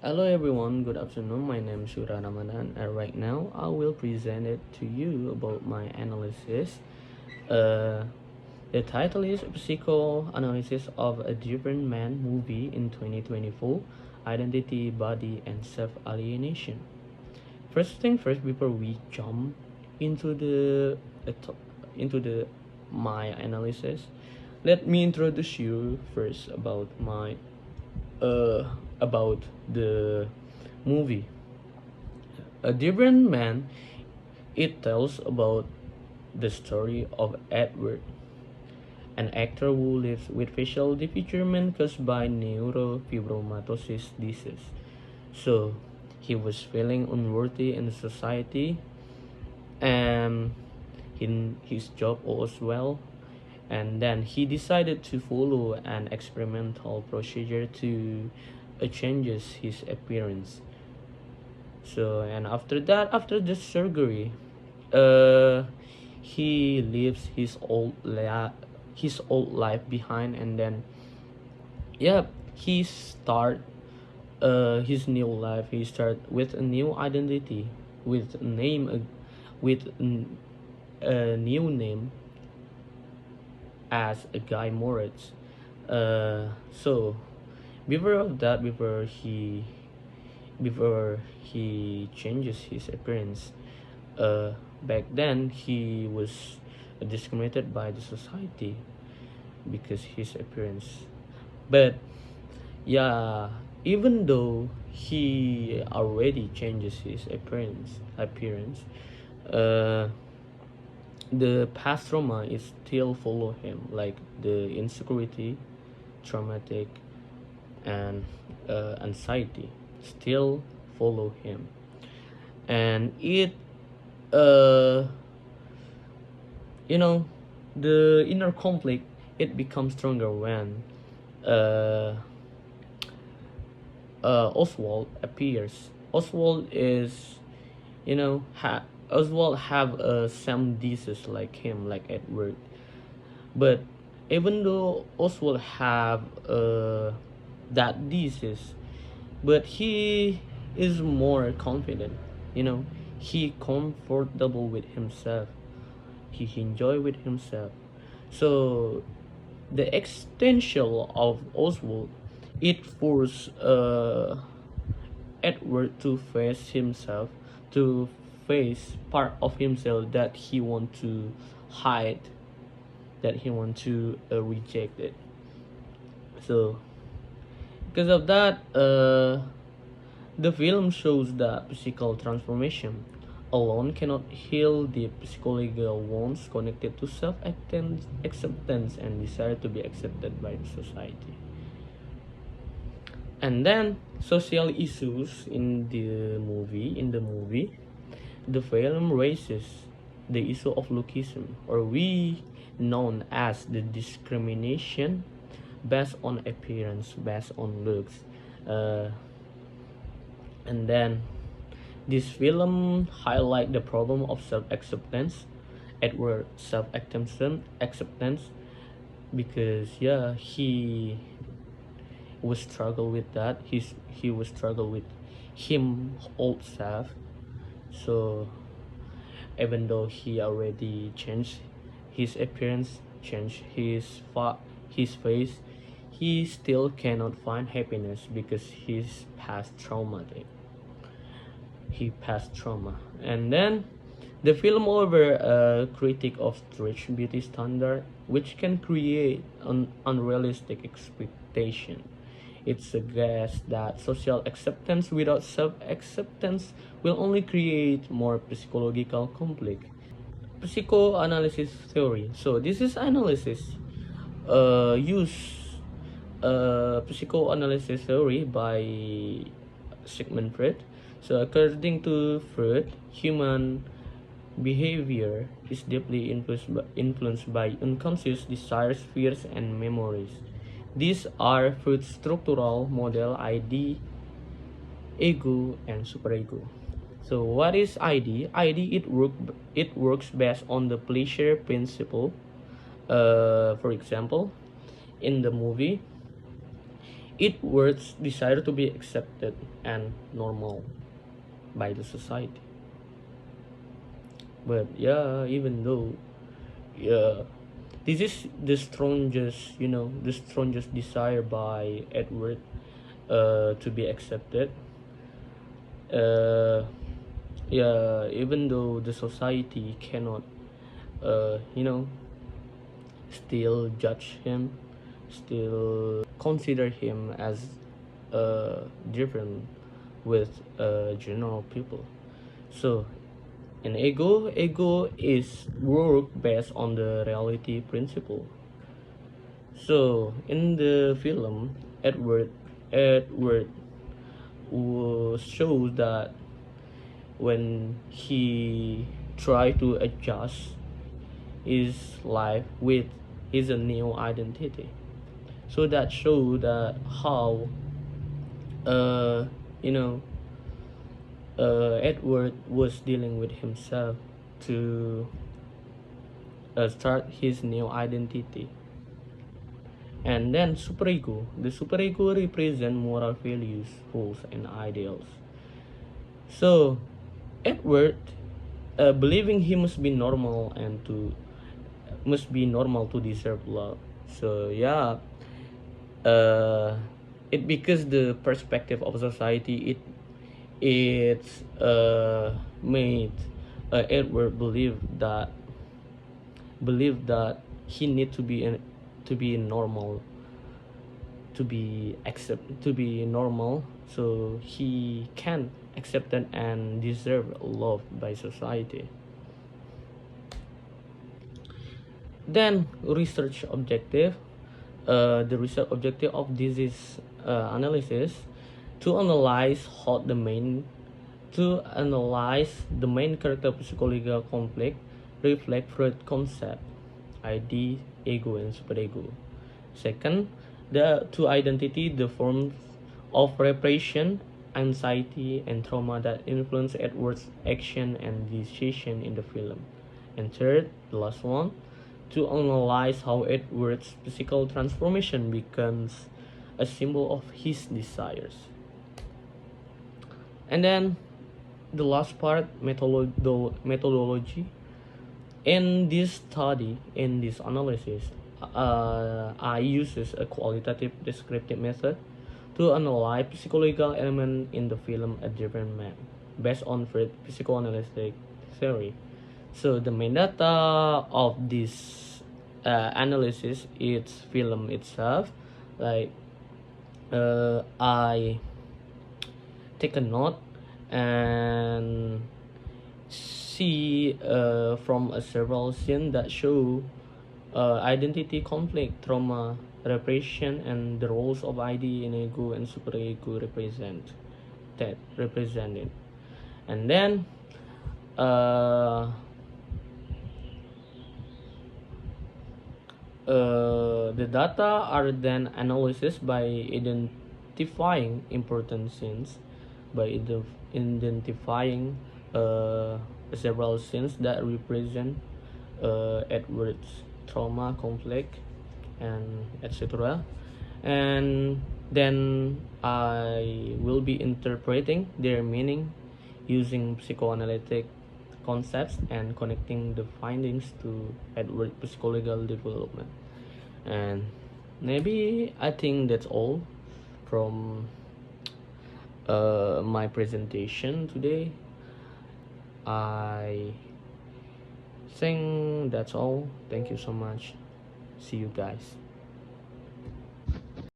Hello everyone, good afternoon. My name is Shura Ramadan, and right now I will present it to you about my analysis. Uh, the title is Psychoanalysis of a Different Man Movie in 2024: Identity, Body, and Self-Alienation. First thing first, before we jump into uh, to- into the my analysis, let me introduce you first uh about the movie. A Different Man. It tells about the story of Edward, an actor who lives with facial disfigurement caused by neurofibromatosis disease. So he was feeling unworthy in society and in his job as well. And then he decided to follow an experimental procedure to changes his appearance. So and after that, after the surgery, uh, he leaves his old life behind, and then yeah, he start his new life. He start with a new identity, with a name, with a new name as a Guy Moritz. So before of that, before he changes his appearance, uh, back then he was discriminated by the society because his appearance. But yeah, even though he already changes his appearance, uh, the past trauma is still follow him, like the insecurity, traumatic, and anxiety still follow him, and it uh you know the inner conflict, it becomes stronger when uh Oswald appears. Oswald is, Oswald have some disease like him, like Edward. But even though Oswald have that disease, but he is more confident. You know, he comfortable with himself. He enjoy with himself. So the extension of Oswald, it forced Edward to face himself, to face part of himself that he want to hide, that he want to reject it. So because of that, the film shows that physical transformation alone cannot heal the psychological wounds connected to self-acceptance and desire to be accepted by the society. And then social issues in the movie, the film raises the issue of lookism, or we known as the discrimination based on appearance, based on looks. uh, and then this film highlight the problem of self-acceptance, Edward self acceptance, because yeah, he was struggle with that. He was struggle with him old self. So even though he already changed his appearance, changed his face, he still cannot find happiness because he's past traumatic. He passed trauma. And then the film over a critic of stretch beauty standard, which can create an unrealistic expectation. It suggests that social acceptance without self-acceptance will only create more psychological conflict. Psychoanalysis theory. So this is analysis use psychoanalysis theory by Sigmund Freud. So according to Freud, human behavior is deeply influenced by unconscious desires, fears, and memories. These are Freud's structural model: ID, ego, and superego. So what is ID? ID, it works based on the pleasure principle. For example, in the movie, Edward's desire to be accepted and normal by the society. But yeah, even though, yeah, this is the strongest, the strongest desire by Edward, to be accepted. Uh, yeah, even though the society cannot, you know, still judge him, still consider him as different with general people. So an ego is work based on the reality principle. So in the film, Edward shows that when he tried to adjust his life with his new identity. So that show that how uh you know Edward was dealing with himself to start his new identity. And then superego. The superego represent moral values, rules, and ideals. So Edward, believing he must be normal to deserve love. So yeah, uh, it because the perspective of society, it made Edward believe that he need to be normal, to be normal, so he can accept it and deserve love by society. Then research objective. The research objective of this is analysis to analyze how the main to analyze the main character psychological conflict reflect Freud concept, ID, ego, and superego. Second, the two identity, the forms of repression, anxiety, and trauma that influence Edward's action and decision in the film. And third, the last one, to analyze how Edward's physical transformation becomes a symbol of his desires. And then the last part, methodology. In this study, in this analysis, I uses a qualitative descriptive method to analyze psychological element in the film A Different Man, based on Freud psychoanalytic theory. So the main data of this analysis is film itself. Like I take a note and see from a several scenes that show identity conflict, trauma, repression, and the roles of ID and ego and superego represented. And then the data are then analyzed by identifying important scenes, by identifying several scenes that represent Edward's trauma, conflict, and etc. And then I will be interpreting their meaning using psychoanalytic concepts and connecting the findings to Edward's psychological development. And maybe I think that's all from my presentation today. I think that's all. Thank you so much. See you guys.